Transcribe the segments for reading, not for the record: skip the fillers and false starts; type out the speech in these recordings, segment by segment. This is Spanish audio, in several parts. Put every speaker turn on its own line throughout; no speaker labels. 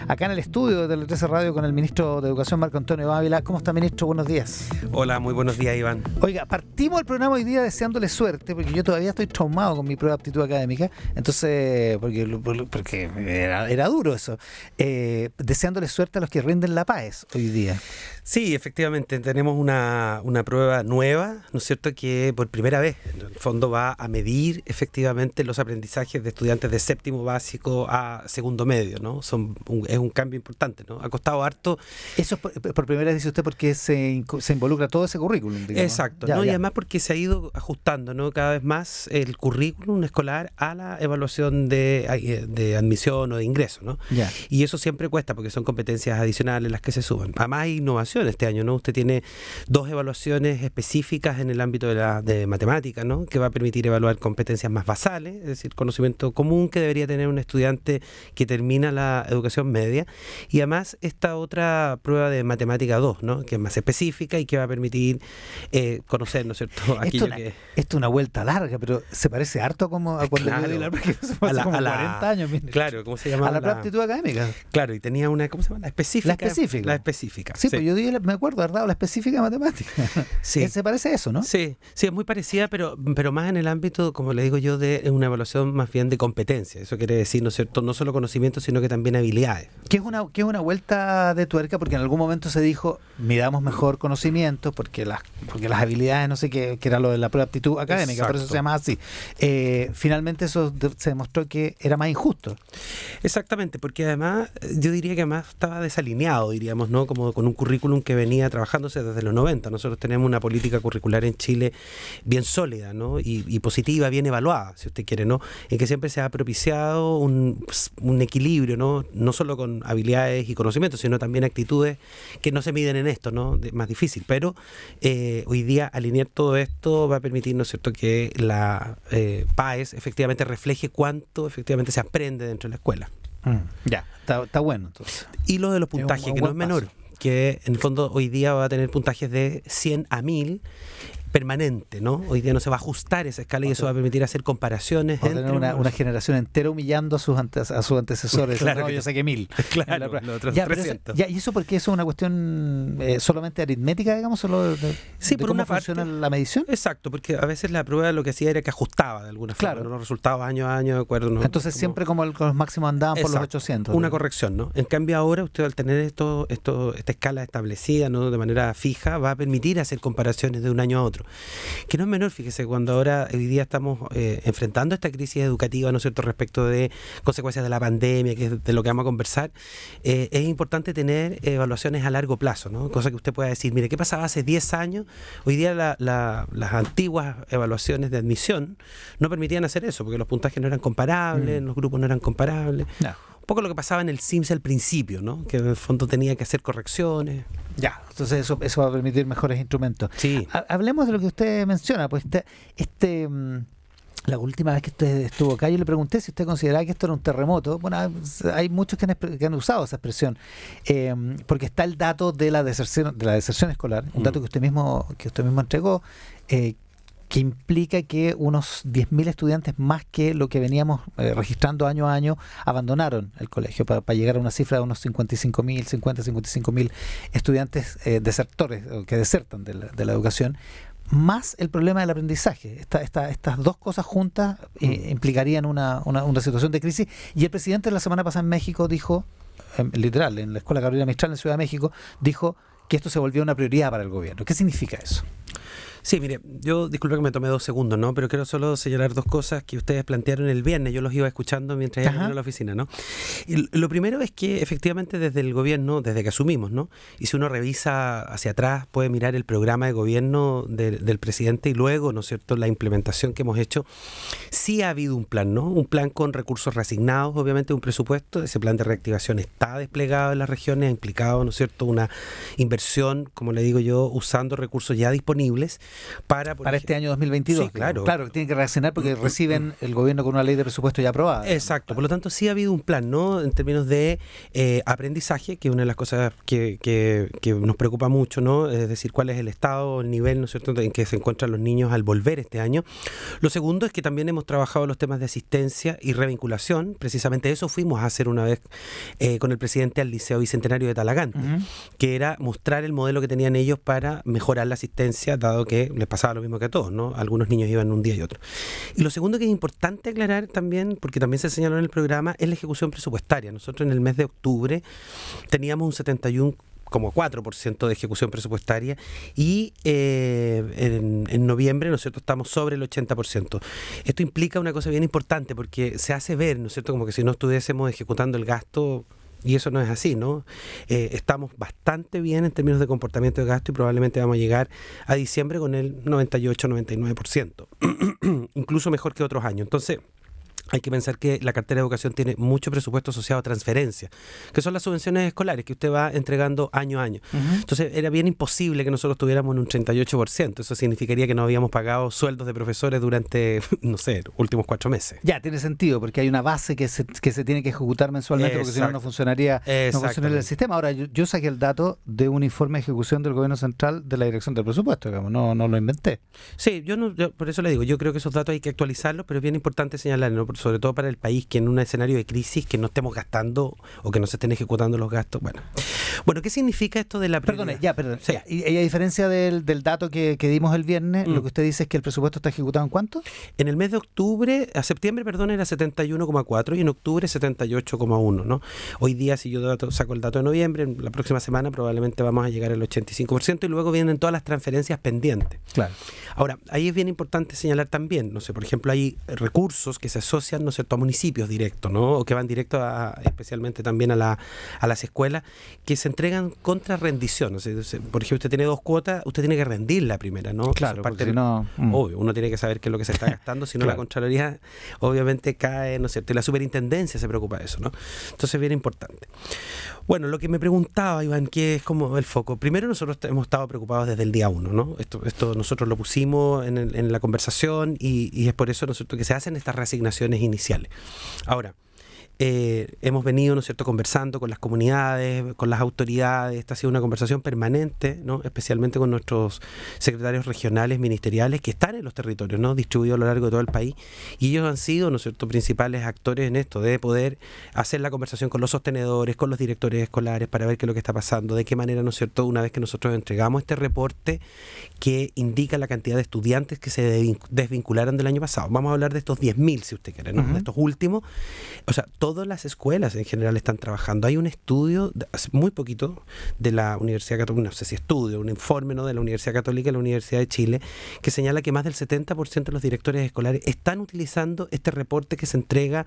acá en el estudio de Tele 13 Radio con el ministro de Educación, Marco Antonio Ávila. ¿Cómo está, ministro? Buenos días.
Hola, muy buenos días, Iván.
Oiga, partimos el programa hoy día deseándole suerte, porque yo todavía estoy traumado con mi prueba de aptitud académica, entonces, porque era duro eso. Deseándole suerte a los que rinden la PAES hoy día.
Sí, efectivamente, tenemos una prueba nueva, ¿no es cierto?, que por primera vez, en el fondo, va a medir efectivamente los aprendizajes de estudiantes de séptimo básico a segundo medio, ¿no? Es un cambio importante, ¿no? Ha costado harto.
Eso es por primera vez, dice usted, porque se involucra todo ese currículum, digamos.
Exacto, ¿no? Y además porque se ha ido ajustando, ¿no?, cada vez más el currículum escolar a la evaluación de admisión o de ingreso, ¿no?
Ya.
Y eso siempre cuesta porque son competencias adicionales las que se suban. Además hay innovación este año, ¿no? Usted tiene 2 evaluaciones específicas en el ámbito de matemáticas, ¿no?, que va a permitir evaluar competencias más basales, es decir, conocimiento común que debería tener un estudiante que termina la educación media. Y además esta otra prueba de matemática 2, ¿no?, que es más específica y que va a permitir conocer, ¿no es cierto?, aquello que...
Esto es una vuelta larga, pero se parece harto como a cuando yo di la prueba, que como 40 años.
Claro, ¿cómo se llama?
A la aptitud académica.
Claro, y tenía una, ¿cómo se llama? La específica.
La específica. Sí, pues yo me acuerdo haber dado la específica de matemática.
Sí.
Se parece a eso, ¿no?
Sí, es muy parecida, pero más en el ámbito, como le digo yo, de una evaluación más bien de competencia. Eso quiere decir, ¿no es cierto?, no solo conocimiento, sino que también habilidades.
Que es una vuelta de tuerca, porque en algún momento se dijo, midamos mejor conocimiento, porque las habilidades, no sé qué, que era lo de la prueba de aptitud académica. Exacto. Por eso se llama así. Finalmente eso se demostró que era más injusto.
Exactamente, porque además, yo diría que además estaba desalineado, diríamos, ¿no?, como con un currículum que venía trabajándose desde los 90. Nosotros tenemos una política curricular en Chile bien sólida, ¿no?, y positiva, bien evaluada, si usted quiere, ¿no?, en que siempre se ha propiciado un equilibrio, no solo con habilidades y conocimientos, sino también actitudes que no se miden en esto, ¿no?, más difícil. Pero hoy día alinear todo esto va a permitir, ¿no es cierto?, que la PAES efectivamente refleje cuánto efectivamente se aprende dentro de la escuela.
Ya, está bueno entonces.
Y lo de los puntajes, que no es menor, que en el fondo hoy día va a tener puntajes de 100 a 1000 permanente, ¿no? Hoy día no se va a ajustar esa escala y eso va a permitir hacer comparaciones.
Va a tener una generación entera humillando a sus antecesores.
Claro,
no, yo saqué 1000.
Claro, los otros 300.
¿Y eso porque eso es una cuestión solamente aritmética, digamos? Solo
sí,
de
por
cómo
una
funciona
parte,
la medición.
Exacto, porque a veces la prueba lo que hacía era que ajustaba de alguna forma, ¿no?, los resultados año a año, de acuerdo, ¿no?
Entonces siempre como los máximos andaban por los 800.
Una corrección, ¿no? En cambio ahora usted, al tener esta escala establecida, ¿no?, de manera fija, va a permitir hacer comparaciones de un año a otro. Que no es menor, fíjese, cuando ahora hoy día estamos enfrentando esta crisis educativa, ¿no es cierto?, respecto de consecuencias de la pandemia, que es de lo que vamos a conversar, es importante tener evaluaciones a largo plazo, ¿no? Cosa que usted pueda decir, mire, ¿qué pasaba hace 10 años? Hoy día las antiguas evaluaciones de admisión no permitían hacer eso, porque los puntajes no eran comparables, los grupos no eran comparables. No. Un poco lo que pasaba en el SIMS al principio, ¿no?, que en el fondo tenía que hacer correcciones.
Ya, entonces eso va a permitir mejores instrumentos.
Sí.
Hablemos de lo que usted menciona, pues la última vez que usted estuvo acá, yo le pregunté si usted consideraba que esto era un terremoto. Bueno, hay muchos que han usado esa expresión, porque está el dato de la deserción escolar, un dato que usted mismo entregó, que implica que unos 10.000 estudiantes más que lo que veníamos registrando año a año abandonaron el colegio para llegar a una cifra de unos 55.000 estudiantes desertores que desertan de la educación, más el problema del aprendizaje. Estas dos cosas juntas implicarían una situación de crisis, y el presidente la semana pasada en México dijo, literal, en la Escuela Gabriela Mistral en Ciudad de México, dijo que esto se volvió una prioridad para el gobierno. ¿Qué significa eso?
Sí, mire, yo disculpe que me tomé 2 segundos, ¿no?, pero quiero solo señalar 2 cosas que ustedes plantearon el viernes. Yo los iba escuchando mientras iba a la oficina, ¿no? Y lo primero es que efectivamente desde el gobierno, desde que asumimos, ¿no?, y si uno revisa hacia atrás, puede mirar el programa de gobierno del presidente y luego, ¿no es cierto?, la implementación que hemos hecho, sí ha habido un plan, ¿no? Un plan con recursos reasignados, obviamente un presupuesto. Ese plan de reactivación está desplegado en las regiones, ha implicado, ¿no es cierto?, una inversión, como le digo yo, usando recursos ya disponibles. para
este año 2022.
Sí, claro.
Claro, tienen que reaccionar porque reciben el gobierno con una ley de presupuesto ya aprobada.
Exacto, por lo tanto sí ha habido un plan, ¿no? En términos de aprendizaje, que es una de las cosas que nos preocupa mucho, ¿no? Es decir, cuál es el estado, el nivel, ¿no es cierto?, en que se encuentran los niños al volver este año. Lo segundo es que también hemos trabajado los temas de asistencia y revinculación. Precisamente eso fuimos a hacer una vez con el presidente al Liceo Bicentenario de Talagante, que era mostrar el modelo que tenían ellos para mejorar la asistencia, dado que les pasaba lo mismo que a todos, ¿no? Algunos niños iban un día y otro. Y lo segundo que es importante aclarar también, porque también se señaló en el programa, es la ejecución presupuestaria. Nosotros en el mes de octubre teníamos un 71,4% de ejecución presupuestaria y en noviembre, ¿no es cierto?, estamos sobre el 80%. Esto implica una cosa bien importante porque se hace ver, ¿no es cierto?, como que si no estuviésemos ejecutando el gasto. Y eso no es así, ¿no? Estamos bastante bien en términos de comportamiento de gasto y probablemente vamos a llegar a diciembre con el 98-99%, incluso mejor que otros años. Entonces, hay que pensar que la cartera de educación tiene mucho presupuesto asociado a transferencias, que son las subvenciones escolares que usted va entregando año a año. Entonces era bien imposible que nosotros tuviéramos en un 38%. Eso significaría que no habíamos pagado sueldos de profesores durante, no sé, los últimos 4 meses.
Ya, tiene sentido, porque hay una base que se tiene que ejecutar mensualmente, porque si no, no funcionaría el sistema. Ahora, yo saqué el dato de un informe de ejecución del gobierno central de la dirección del presupuesto, digamos, no lo inventé.
Sí, yo por eso le digo, yo creo que esos datos hay que actualizarlos, pero es bien importante señalarlo, ¿no? Sobre todo para el país, que en un escenario de crisis que no estemos gastando o que no se estén ejecutando los gastos. Bueno, ¿qué significa esto de la
prioridad? Perdón.
Sí.
Y a diferencia del dato que dimos el viernes, lo que usted dice es que el presupuesto está ejecutado ¿en cuánto?
En el mes de septiembre, era 71,4 y en octubre 78,1, ¿no? Hoy día, si yo saco el dato de noviembre, en la próxima semana probablemente vamos a llegar al 85% y luego vienen todas las transferencias pendientes.
Claro.
Ahora, ahí es bien importante señalar también, no sé, por ejemplo, hay recursos que se asocian, ¿no es cierto?, a municipios directos, ¿no? O que van directo especialmente también a las escuelas, que se entregan contra rendición. O sea, por ejemplo, usted tiene 2 cuotas, usted tiene que rendir la primera, ¿no?
Claro, porque si no...
Obvio, uno tiene que saber qué es lo que se está gastando, si no claro. La Contraloría obviamente cae, ¿no es cierto? Y la superintendencia se preocupa de eso, ¿no? Entonces es bien importante. Bueno, lo que me preguntaba, Iván, que es como el foco. Primero, nosotros hemos estado preocupados desde el día 1, ¿no? Esto nosotros lo pusimos en la conversación y es por eso, ¿no es cierto?, que se hacen estas reasignaciones iniciales. Ahora, hemos venido, ¿no es cierto?, conversando con las comunidades, con las autoridades. Esta ha sido una conversación permanente, ¿no?, especialmente con nuestros secretarios regionales, ministeriales, que están en los territorios, ¿no?, distribuidos a lo largo de todo el país, y ellos han sido, ¿no es cierto?, principales actores en esto, de poder hacer la conversación con los sostenedores, con los directores escolares, para ver qué es lo que está pasando, de qué manera, ¿no es cierto?, una vez que nosotros entregamos este reporte que indica la cantidad de estudiantes que se desvincularon del año pasado. Vamos a hablar de estos 10.000, si usted quiere, ¿no?, de estos últimos. O sea, todas las escuelas en general están trabajando. Hay un estudio, muy poquito, de la Universidad Católica, no sé si estudio, un informe, ¿no?, de la Universidad Católica y la Universidad de Chile, que señala que más del 70% de los directores escolares están utilizando este reporte que se entrega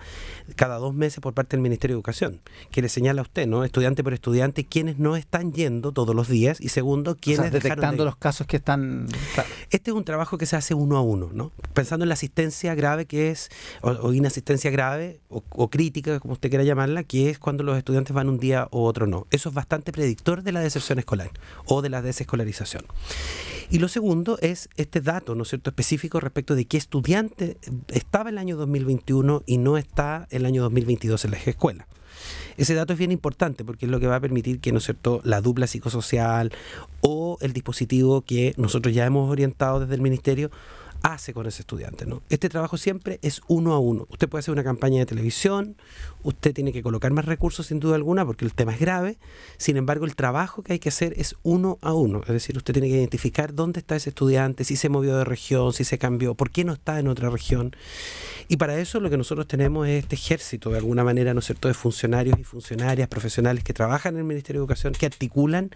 cada 2 meses por parte del Ministerio de Educación, que le señala a usted, ¿no?, estudiante por estudiante, quiénes no están yendo todos los días, y segundo, quiénes
detectando los casos que están... Claro.
Este es un trabajo que se hace 1 a 1, ¿no?, pensando en la asistencia grave que es, o inasistencia grave, o crítica, como usted quiera llamarla, que es cuando los estudiantes van un día o otro no. Eso es bastante predictor de la deserción escolar o de la desescolarización. Y lo segundo es este dato, ¿no es cierto?, específico respecto de qué estudiante estaba el año 2021 y no está el año 2022 en las escuelas. Ese dato es bien importante porque es lo que va a permitir que, ¿no es cierto?, la dupla psicosocial o el dispositivo que nosotros ya hemos orientado desde el Ministerio hace con ese estudiante, ¿no? Este trabajo siempre es 1 a 1. Usted puede hacer una campaña de televisión, usted tiene que colocar más recursos sin duda alguna porque el tema es grave. Sin embargo, el trabajo que hay que hacer es 1 a 1. Es decir, usted tiene que identificar dónde está ese estudiante, si se movió de región, si se cambió, por qué no está en otra región. Y para eso lo que nosotros tenemos es este ejército, de alguna manera, ¿no es cierto?, de funcionarios y funcionarias profesionales que trabajan en el Ministerio de Educación, que articulan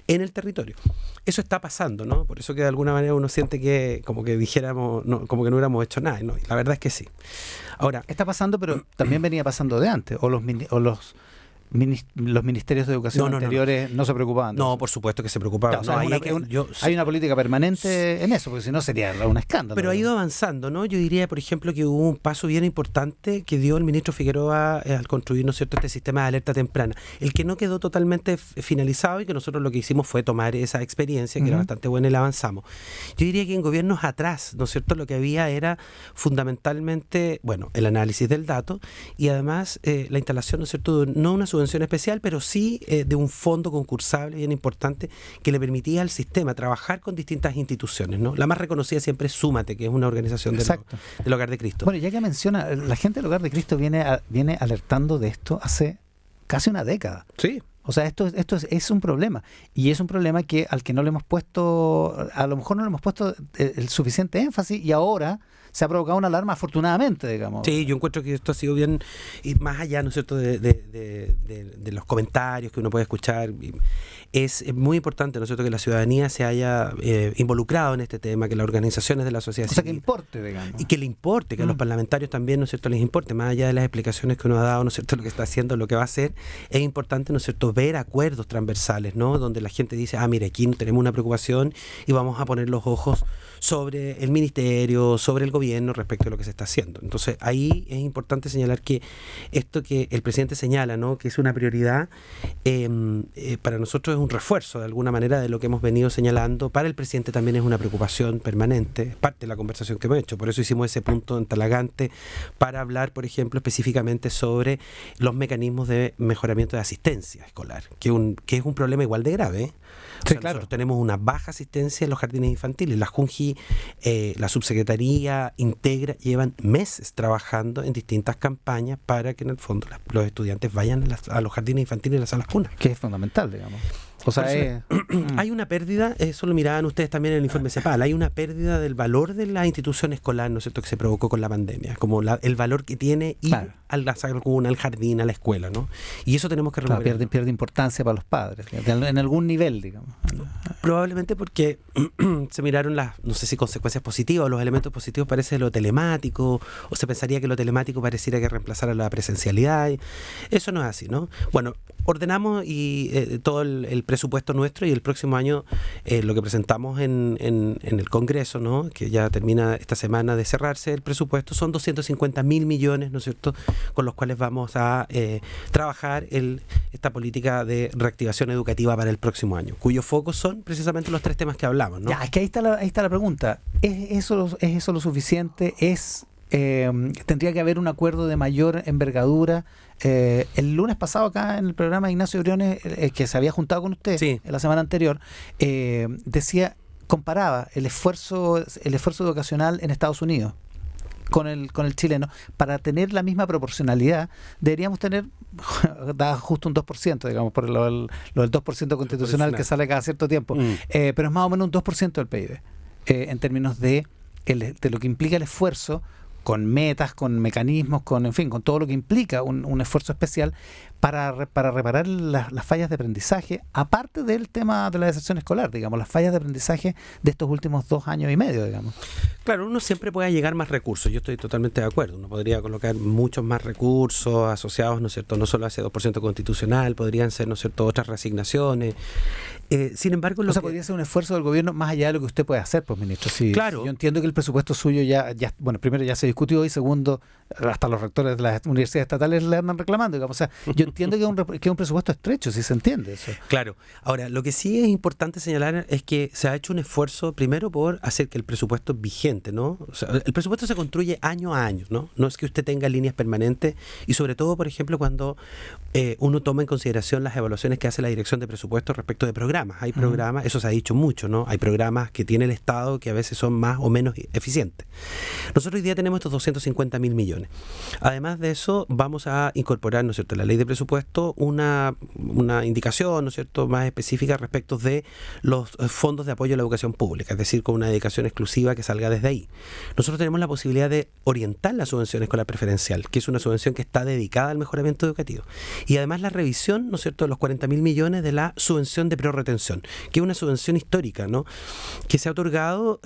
en el territorio. Eso está pasando, ¿no? Por eso que de alguna manera uno siente que como que dijéramos, no, como que no hubiéramos hecho nada, ¿no? Y la verdad es que sí. Ahora,
está pasando, pero también venía pasando de antes, o los los ministerios de educación anteriores no se preocupaban de
No,
eso.
por supuesto que se preocupaban.
Claro, o sea, hay una política permanente en eso, porque si no sería un escándalo.
Pero ha ido avanzando, ¿no? Yo diría, por ejemplo, que hubo un paso bien importante que dio el ministro Figueroa al construir, ¿no es cierto?, este sistema de alerta temprana. El que no quedó totalmente finalizado y que nosotros lo que hicimos fue tomar esa experiencia, que era bastante buena, y la avanzamos. Yo diría que en gobiernos atrás, ¿no es cierto?, lo que había era fundamentalmente, bueno, el análisis del dato y además la instalación, ¿no es cierto?, no una subvención especial, pero sí de un fondo concursable bien importante que le permitía al sistema trabajar con distintas instituciones, ¿no? La más reconocida siempre es Súmate, que es una organización del Hogar de Cristo.
Bueno, ya que menciona, la gente del Hogar de Cristo viene alertando de esto hace casi una década.
Sí.
O sea, esto es un problema. Y es un problema al que no le hemos puesto, a lo mejor no le hemos puesto el suficiente énfasis, y ahora se ha provocado una alarma, afortunadamente, digamos.
Sí, yo encuentro que esto ha sido bien, y más allá, ¿no es cierto?, de los comentarios que uno puede escuchar. Es muy importante, ¿no es cierto?, que la ciudadanía se haya involucrado en este tema, que las organizaciones de la sociedad
civil, o sea, que importe, digamos.
Y que le importe, que a los parlamentarios también, ¿no es cierto?, les importe, más allá de las explicaciones que uno ha dado, ¿no es cierto?, lo que está haciendo, lo que va a hacer. Es importante, ¿no es cierto?, ver acuerdos transversales, ¿no?, donde la gente dice, mire, aquí tenemos una preocupación y vamos a poner los ojos sobre el ministerio, sobre el gobierno respecto a lo que se está haciendo. Entonces, ahí es importante señalar que esto que el presidente señala, ¿no?, que es una prioridad, para nosotros es un refuerzo de alguna manera de lo que hemos venido señalando. Para el presidente también es una preocupación permanente, parte de la conversación que hemos hecho. Por eso hicimos ese punto en Talagante para hablar, por ejemplo, específicamente sobre los mecanismos de mejoramiento de asistencia escolar, que es un problema igual de grave, ¿eh? O sea, claro, nosotros tenemos una baja asistencia en los jardines infantiles. La Junji, la subsecretaría, Integra, llevan meses trabajando en distintas campañas para que en el fondo los estudiantes vayan a los jardines infantiles y las salas cunas.
Que es fundamental, digamos. O sea,
hay una pérdida, eso lo miraban ustedes también en el informe CEPAL, hay una pérdida del valor de la institución escolar, ¿no es cierto?, que se provocó con la pandemia, como el valor que tiene ir a la sala cuna, al jardín, a la escuela, ¿no? Y eso tenemos que recuperar.
Claro, pierde importancia para los padres, en algún nivel, digamos.
Probablemente porque se miraron no sé si consecuencias positivas, los elementos positivos parece lo telemático, o se pensaría que lo telemático pareciera que reemplazara la presencialidad. Eso no es así, ¿no? Bueno, ordenamos y todo el presupuesto nuestro, y el próximo año lo que presentamos en el Congreso, ¿no?, que ya termina esta semana de cerrarse el presupuesto, son 250.000 millones, ¿no es cierto?, con los cuales vamos a trabajar esta política de reactivación educativa para el próximo año, cuyos focos son precisamente los 3 temas que hablamos, ¿no?
Ya, es que ahí está la pregunta. ¿Es eso lo suficiente? ¿Tendría que haber un acuerdo de mayor envergadura? El lunes pasado acá en el programa, Ignacio Briones, que se había juntado con usted la semana anterior, comparaba el esfuerzo educacional en Estados Unidos con el chileno. Para tener la misma proporcionalidad deberíamos tener da justo un 2%, digamos, por lo del 2% constitucional que sale cada cierto tiempo, pero es más o menos un 2% del PIB, en términos de lo que implica el esfuerzo, con metas, con mecanismos, con todo lo que implica un esfuerzo especial para reparar las fallas de aprendizaje, aparte del tema de la deserción escolar, digamos, las fallas de aprendizaje de estos últimos 2 años y medio, digamos.
Claro, uno siempre puede llegar más recursos, yo estoy totalmente de acuerdo, uno podría colocar muchos más recursos asociados, ¿no es cierto?, no solo a ese 2% constitucional, podrían ser, ¿no es cierto?, otras reasignaciones. Sin embargo,
podría ser un esfuerzo del gobierno más allá de lo que usted puede hacer, pues, ministro. Sí,
claro.
Yo entiendo que el presupuesto suyo bueno, primero ya se discutió, y segundo, hasta los rectores de las universidades estatales le andan reclamando, digamos. O sea, yo entiendo que es un presupuesto estrecho, si se entiende eso.
Claro. Ahora, lo que sí es importante señalar es que se ha hecho un esfuerzo primero por hacer que el presupuesto vigente, ¿no? O sea, el presupuesto se construye año a año, ¿no? No es que usted tenga líneas permanentes, y sobre todo, por ejemplo, cuando uno toma en consideración las evaluaciones que hace la Dirección de Presupuestos respecto de programas. Hay programas, eso se ha dicho mucho, ¿no? Hay programas que tiene el Estado que a veces son más o menos eficientes. Nosotros hoy día tenemos estos 250.000 millones. Además de eso, vamos a incorporar, ¿no es cierto?, en la ley de presupuesto una indicación, ¿no es cierto?, más específica respecto de los fondos de apoyo a la educación pública, es decir, con una dedicación exclusiva que salga desde ahí. Nosotros tenemos la posibilidad de orientar la subvención escolar preferencial, que es una subvención que está dedicada al mejoramiento educativo. Y además la revisión, ¿no es cierto?, de los 40.000 millones de la subvención de prórroga retención, que es una subvención histórica, ¿no?, que se ha otorgado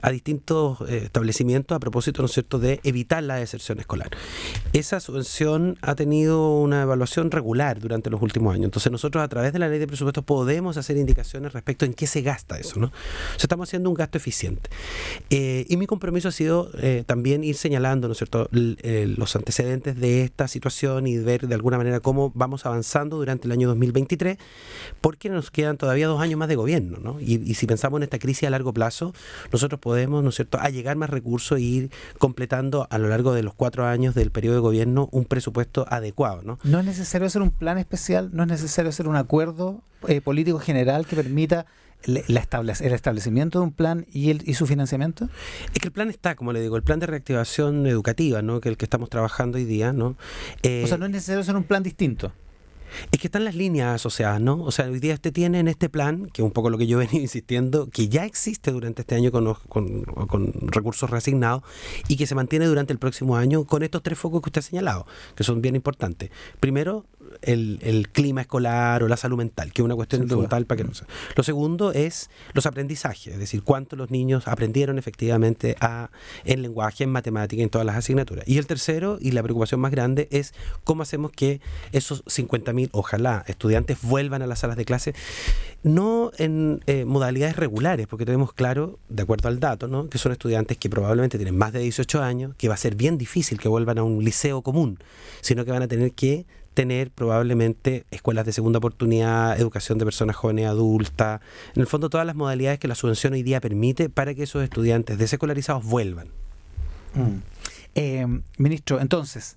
a distintos establecimientos a propósito, ¿no es cierto?, de evitar la deserción escolar. Esa subvención ha tenido una evaluación regular durante los últimos años. Entonces nosotros a través de la ley de presupuestos podemos hacer indicaciones respecto en qué se gasta eso, ¿no? O sea, estamos haciendo un gasto eficiente. Y mi compromiso ha sido también ir señalando, ¿no es cierto?, los antecedentes de esta situación y ver de alguna manera cómo vamos avanzando durante el año 2023, porque nos quedan todavía 2 años más de gobierno, ¿no? Y si pensamos en esta crisis a largo plazo, nosotros podemos, ¿no es cierto?, allegar más recursos e ir completando a lo largo de los 4 años del periodo de gobierno un presupuesto adecuado, ¿no?
No es necesario hacer un plan especial, no es necesario hacer un acuerdo político general que permita el establecimiento de un plan y su financiamiento.
Es que el plan está, como le digo, el plan de reactivación educativa, ¿no?, que es el que estamos trabajando hoy día, ¿no?
O sea, no es necesario hacer un plan distinto.
Es que están las líneas asociadas, ¿no? O sea, hoy día usted tiene en este plan, que es un poco lo que yo he venido insistiendo, que ya existe durante este año con recursos reasignados y que se mantiene durante el próximo año con estos 3 focos que usted ha señalado, que son bien importantes. Primero, el clima escolar o la salud mental, que es una cuestión fundamental para que no sea. Lo segundo es los aprendizajes, es decir, cuánto los niños aprendieron efectivamente en lenguaje, en matemática, en todas las asignaturas. Y el tercero, y la preocupación más grande, es cómo hacemos que esos 50.000, ojalá, estudiantes vuelvan a las salas de clase, no en modalidades regulares, porque tenemos claro, de acuerdo al dato, ¿no?, que son estudiantes que probablemente tienen más de 18 años, que va a ser bien difícil que vuelvan a un liceo común, sino que van a tener que tener probablemente escuelas de segunda oportunidad, educación de personas jóvenes, adultas, en el fondo todas las modalidades que la subvención hoy día permite para que esos estudiantes desescolarizados vuelvan.
Ministro, entonces,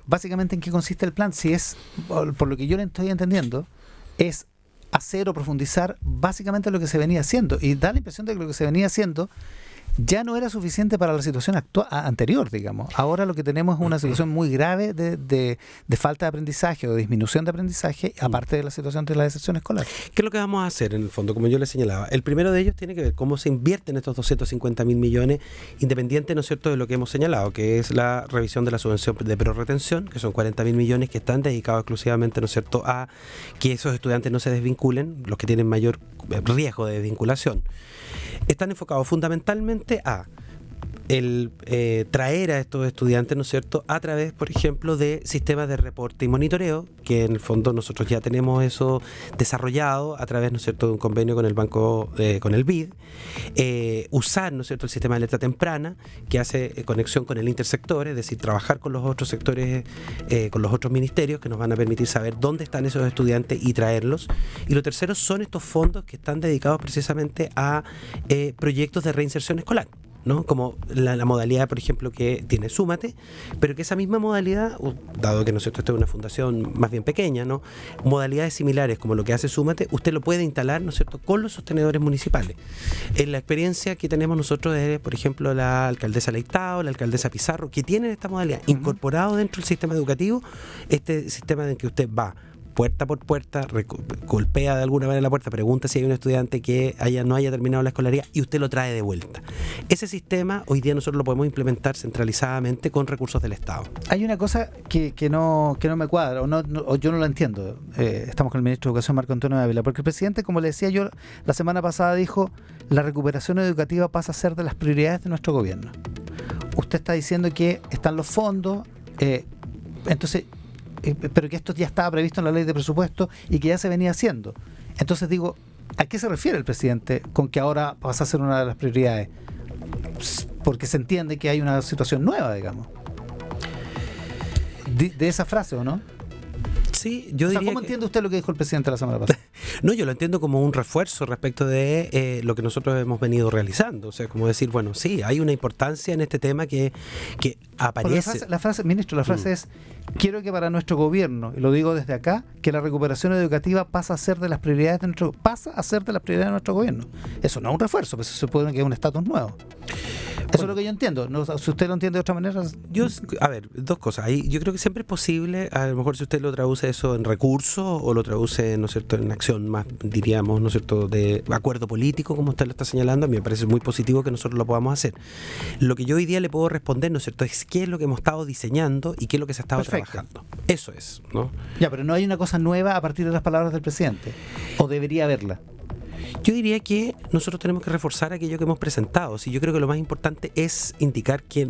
básicamente en qué consiste el plan? Si es, por lo que yo le estoy entendiendo, es hacer o profundizar básicamente lo que se venía haciendo, y da la impresión de que lo que se venía haciendo ya no era suficiente para la situación anterior, digamos. Ahora lo que tenemos es una situación muy grave de falta de aprendizaje o de disminución de aprendizaje, aparte de la situación de la deserción escolar.
¿Qué es lo que vamos a hacer en el fondo? Como yo les señalaba, el primero de ellos tiene que ver cómo se invierten estos 250.000 millones, independiente, ¿no es cierto?, de lo que hemos señalado, que es la revisión de la subvención de prorretención, que son 40.000 millones que están dedicados exclusivamente, ¿no es cierto?, a que esos estudiantes no se desvinculen, los que tienen mayor riesgo de desvinculación. Están enfocados fundamentalmente a el traer a estos estudiantes, ¿no es cierto?, a través, por ejemplo, de sistemas de reporte y monitoreo, que en el fondo nosotros ya tenemos eso desarrollado a través, ¿no es cierto?, de un convenio con el banco, con el BID, usar, ¿no es cierto?, el sistema de alerta temprana, que hace conexión con el intersector, es decir, trabajar con los otros sectores, con los otros ministerios, que nos van a permitir saber dónde están esos estudiantes y traerlos. Y lo tercero son estos fondos que están dedicados precisamente a proyectos de reinserción escolar, ¿no?, como la modalidad, por ejemplo, que tiene Súmate, pero que esa misma modalidad, dado que, ¿no es cierto?, esta es una fundación más bien pequeña, ¿no?, modalidades similares como lo que hace Súmate, usted lo puede instalar, ¿no es cierto?, con los sostenedores municipales. En la experiencia que tenemos nosotros es, por ejemplo, la alcaldesa Leitao, la alcaldesa Pizarro, que tienen esta modalidad incorporado dentro del sistema educativo, este sistema en que usted va puerta por puerta, golpea de alguna manera la puerta, pregunta si hay un estudiante que no haya terminado la escolaridad y usted lo trae de vuelta. Ese sistema hoy día nosotros lo podemos implementar centralizadamente con recursos del Estado.
Hay una cosa que no me cuadra, o yo no lo entiendo. Estamos con el ministro de Educación, Marco Antonio Ávila, porque el presidente, como le decía yo, la semana pasada dijo: la recuperación educativa pasa a ser de las prioridades de nuestro gobierno. Usted está diciendo que están los fondos, entonces, pero que esto ya estaba previsto en la ley de presupuesto y que ya se venía haciendo. Entonces digo, ¿a qué se refiere el presidente con que ahora pasa a ser una de las prioridades? Porque se entiende que hay una situación nueva, digamos, de esa frase, ¿o no?
Sí, yo diría.
¿Cómo entiende usted lo que dijo el presidente la semana pasada?
No, yo lo entiendo como un refuerzo respecto de lo que nosotros hemos venido realizando. O sea, como decir, bueno, sí, hay una importancia en este tema que aparece.
La frase, ministro, la frase es: quiero que para nuestro gobierno, y lo digo desde acá, que la recuperación educativa pasa a ser de las prioridades de nuestro gobierno. Eso no es un refuerzo, pues se supone que es un estatus nuevo. Eso es lo que yo entiendo. No, si usted lo entiende de otra manera.
A ver, dos cosas. Ahí yo creo que siempre es posible, a lo mejor si usted lo traduce eso en recursos o lo traduce, ¿no es cierto?, en acción más, diríamos, ¿no es cierto?, de acuerdo político, como usted lo está señalando, a mí me parece muy positivo que nosotros lo podamos hacer. Lo que yo hoy día le puedo responder, ¿no es cierto?, es qué es lo que hemos estado diseñando y qué es lo que se ha estado trabajando. Eso es, ¿no?
Ya, pero no hay una cosa nueva a partir de las palabras del presidente. ¿O debería haberla?
Yo diría que nosotros tenemos que reforzar aquello que hemos presentado. Sí, yo creo que lo más importante es indicar que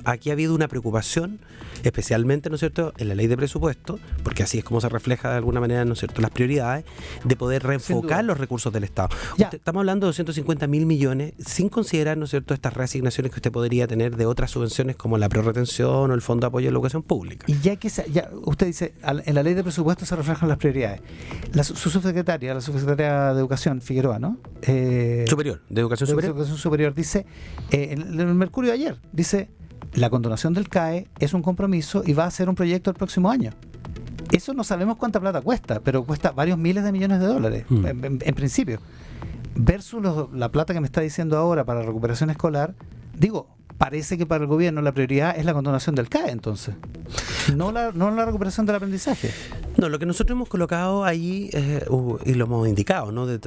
aquí ha habido una preocupación, especialmente, ¿no es cierto?, en la ley de presupuesto, porque así es como se refleja de alguna manera, ¿no es cierto?, las prioridades, de poder reenfocar los recursos del Estado. Estamos hablando de 250.000 millones, sin considerar, ¿no es cierto?, estas reasignaciones que usted podría tener de otras subvenciones como la prerretención o el Fondo de Apoyo a la Educación Pública.
Y ya que usted dice, en la ley de presupuesto se reflejan las prioridades. Su subsecretaria, la subsecretaria de Educación, Figueroa, ¿no?
Superior, de Educación Superior.
De Educación Superior dice, en el Mercurio de ayer, dice, la condonación del CAE es un compromiso y va a ser un proyecto el próximo año. Eso no sabemos cuánta plata cuesta, pero cuesta varios miles de millones de dólares, en principio. Versus la plata que me está diciendo ahora para la recuperación escolar, digo, parece que para el gobierno la prioridad es la condonación del CAE, entonces. No la recuperación del aprendizaje.
No, lo que nosotros hemos colocado ahí, y lo hemos indicado, ¿no? De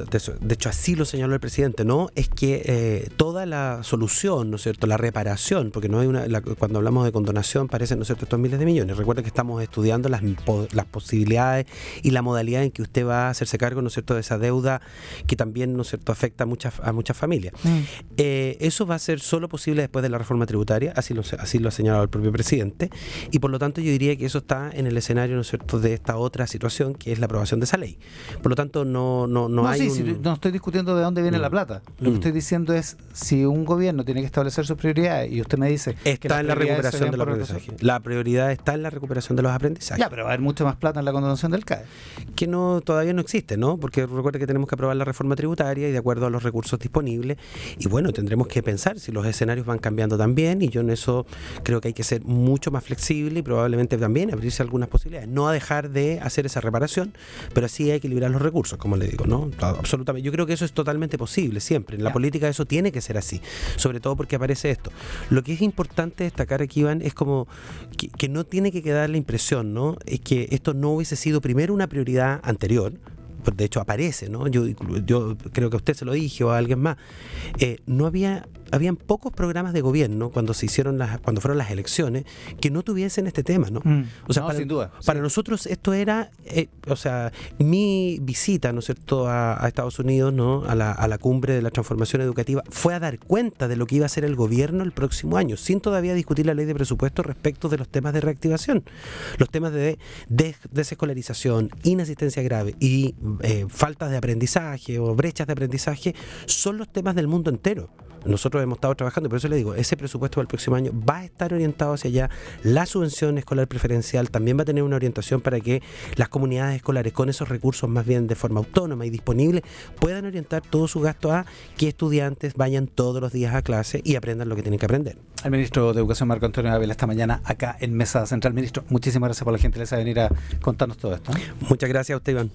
hecho, así lo señaló el presidente, ¿no? Es que toda la solución, ¿no es cierto?, la reparación, porque no hay cuando hablamos de condonación parecen, ¿no es cierto?, estos miles de millones. Recuerda que estamos estudiando las posibilidades y la modalidad en que usted va a hacerse cargo, ¿no es cierto?, de esa deuda que también, ¿no es cierto?, afecta a muchas familias. Eso va a ser solo posible después de la reforma tributaria, así lo ha señalado el propio presidente, y por lo tanto yo diría que eso está en el escenario, ¿no es cierto?, de esta otra situación que es la aprobación de esa ley. Por lo tanto, no hay
no estoy discutiendo de dónde viene la plata. Lo que estoy diciendo es, si un gobierno tiene que establecer sus prioridades y usted me dice
está en la recuperación del aprendizaje. La prioridad está en la recuperación de los aprendizajes.
Ya, pero va a haber mucha más plata en la condonación del CAE.
Que todavía no existe, ¿no? Porque recuerde que tenemos que aprobar la reforma tributaria y de acuerdo a los recursos disponibles. Y bueno, tendremos que pensar si los escenarios van cambiando también, y yo en eso creo que hay que ser mucho más flexible y probablemente también abrirse algunas posibilidades. No a dejar de hacer esa reparación, pero sí hay que equilibrar los recursos, como le digo, ¿no? Absolutamente. Yo creo que eso es totalmente posible siempre. En la política eso tiene que ser así, sobre todo porque aparece esto. Lo que es importante destacar aquí, Iván, es como que no tiene que quedar la impresión, ¿no?, es que esto no hubiese sido primero una prioridad anterior. De hecho aparece, ¿no? Yo creo que a usted se lo dije o a alguien más. Habían pocos programas de gobierno cuando fueron las elecciones que no tuviesen este tema, ¿no? O sea,
sin duda.
Para nosotros esto era, mi visita, ¿no es cierto?, a Estados Unidos, ¿no?, a la cumbre de la transformación educativa, fue a dar cuenta de lo que iba a hacer el gobierno el próximo año, sin todavía discutir la ley de presupuesto respecto de los temas de reactivación, los temas de desescolarización, inasistencia grave y faltas de aprendizaje o brechas de aprendizaje son los temas del mundo entero. Nosotros hemos estado trabajando, y por eso le digo, ese presupuesto para el próximo año va a estar orientado hacia allá. La subvención escolar preferencial también va a tener una orientación para que las comunidades escolares, con esos recursos más bien de forma autónoma y disponible, puedan orientar todo su gasto a que estudiantes vayan todos los días a clase y aprendan lo que tienen que aprender.
El ministro de Educación, Marco Antonio Ávila, esta mañana acá en Mesa Central. Ministro, muchísimas gracias por la gentileza de venir a contarnos todo esto.
Muchas gracias a usted, Iván.